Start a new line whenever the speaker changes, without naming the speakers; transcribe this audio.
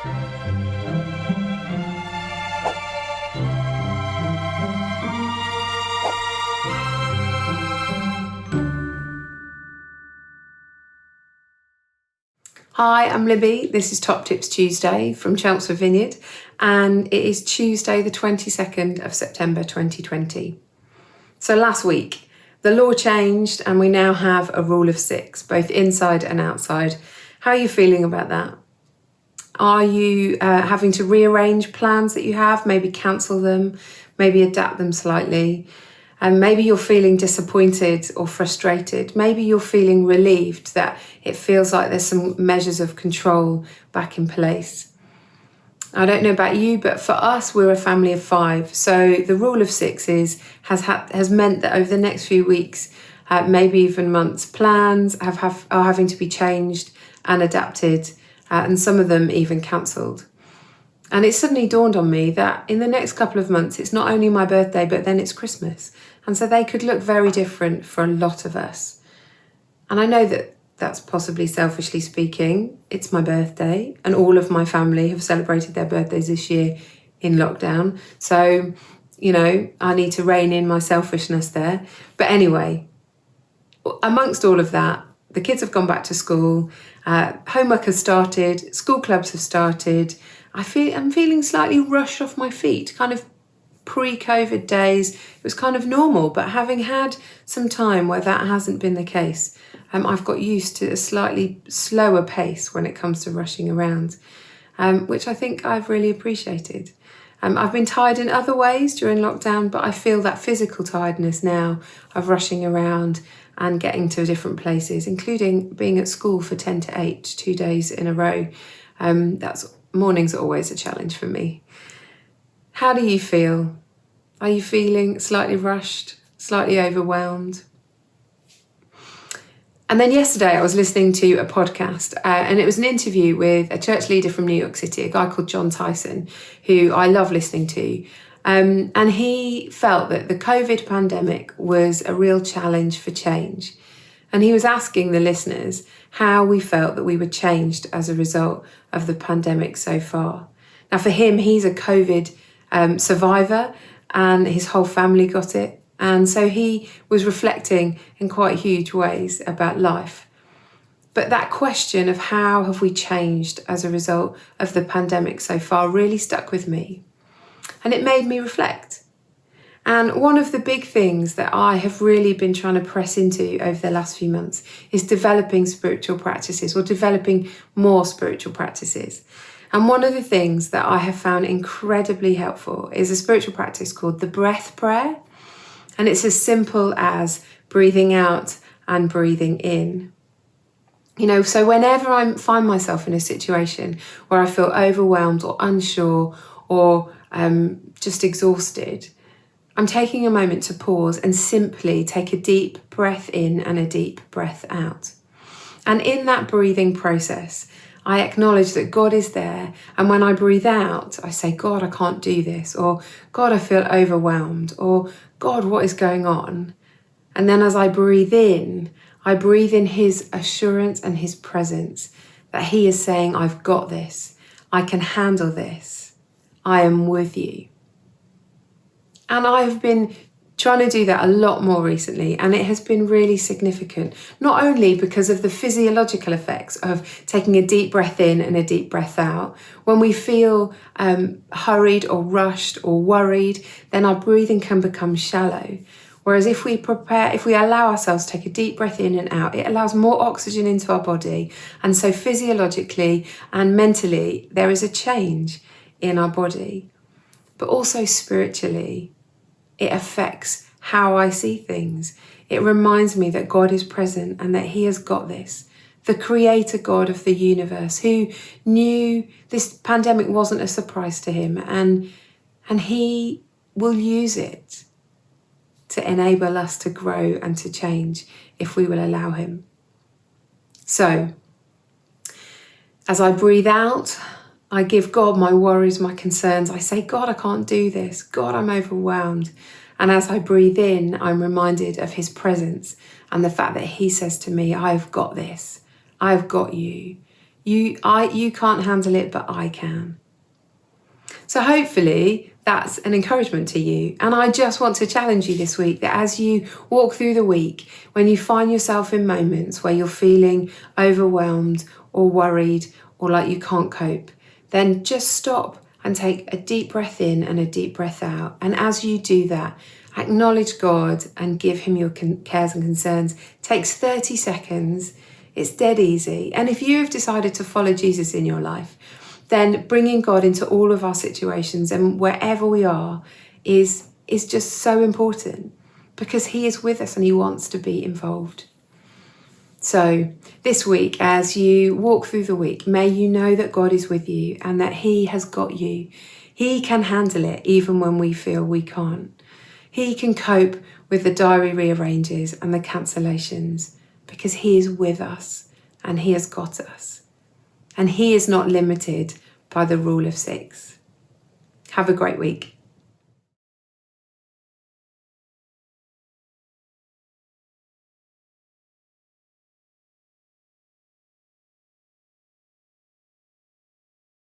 Hi, I'm Libby. This is Top Tips Tuesday from Chelmsford Vineyard, and it is Tuesday the 22nd of September 2020. So last week, the law changed and we now have a rule of 6, both inside and outside. How are you feeling about that? Are you having to rearrange plans that you have, maybe cancel them, maybe adapt them slightly? And maybe you're feeling disappointed or frustrated. Maybe you're feeling relieved that it feels like there's some measures of control back in place. I don't know about you, but for us, we're a family of 5. So the rule of 6 has meant that over the next few weeks, maybe even months, plans are having to be changed and adapted, and some of them even cancelled. And it suddenly dawned on me that in the next couple of months, it's not only my birthday, but then it's Christmas. And so they could look very different for a lot of us. And I know that that's possibly selfishly speaking. It's my birthday, and all of my family have celebrated their birthdays this year in lockdown. So, I need to rein in my selfishness there. But anyway, amongst all of that, the kids have gone back to school, homework has started, school clubs have started. I'm feeling slightly rushed off my feet, kind of pre-COVID days. It was kind of normal, but having had some time where that hasn't been the case, I've got used to a slightly slower pace when it comes to rushing around, which I think I've really appreciated. I've been tired in other ways during lockdown, but I feel that physical tiredness now of rushing around and getting to different places, including being at school for 10 to 8, 2 days in a row. Mornings are always a challenge for me. How do you feel? Are you feeling slightly rushed, slightly overwhelmed? And then yesterday I was listening to a podcast and it was an interview with a church leader from New York City, a guy called John Tyson, who I love listening to. And he felt that the COVID pandemic was a real challenge for change. And he was asking the listeners how we felt that we were changed as a result of the pandemic so far. Now for him, he's a COVID survivor and his whole family got it. And so he was reflecting in quite huge ways about life. But that question of how have we changed as a result of the pandemic so far really stuck with me. And it made me reflect. And one of the big things that I have really been trying to press into over the last few months is developing spiritual practices, or developing more spiritual practices. And one of the things that I have found incredibly helpful is a spiritual practice called the breath prayer. And it's as simple as breathing out and breathing in. So whenever I find myself in a situation where I feel overwhelmed or unsure or just exhausted, I'm taking a moment to pause and simply take a deep breath in and a deep breath out. And in that breathing process, I acknowledge that God is there. And when I breathe out, I say, God, I can't do this. Or God, I feel overwhelmed. Or God, what is going on? And then as I breathe in his assurance and his presence that he is saying, I've got this. I can handle this. I am with you. And I've been trying to do that a lot more recently, and it has been really significant, not only because of the physiological effects of taking a deep breath in and a deep breath out. When we feel hurried or rushed or worried, then our breathing can become shallow. Whereas if we allow ourselves to take a deep breath in and out, it allows more oxygen into our body. And so physiologically and mentally, there is a change in our body. But also spiritually, it affects how I see things. It reminds me that God is present and that he has got this. The creator God of the universe, who knew this pandemic wasn't a surprise to him, and he will use it to enable us to grow and to change if we will allow him. So, as I breathe out, I give God my worries, my concerns. I say, God, I can't do this. God, I'm overwhelmed. And as I breathe in, I'm reminded of his presence and the fact that he says to me, I've got this. I've got you. You can't handle it, but I can. So hopefully that's an encouragement to you. And I just want to challenge you this week that as you walk through the week, when you find yourself in moments where you're feeling overwhelmed or worried or like you can't cope, then just stop and take a deep breath in and a deep breath out. And as you do that, acknowledge God and give him your cares and concerns. It takes 30 seconds. It's dead easy. And if you have decided to follow Jesus in your life, then bringing God into all of our situations and wherever we are is just so important, because he is with us and he wants to be involved. So this week, as you walk through the week, may you know that God is with you and that he has got you. He can handle it even when we feel we can't. He can cope with the diary rearranges and the cancellations because he is with us and he has got us. And he is not limited by the rule of 6. Have a great week.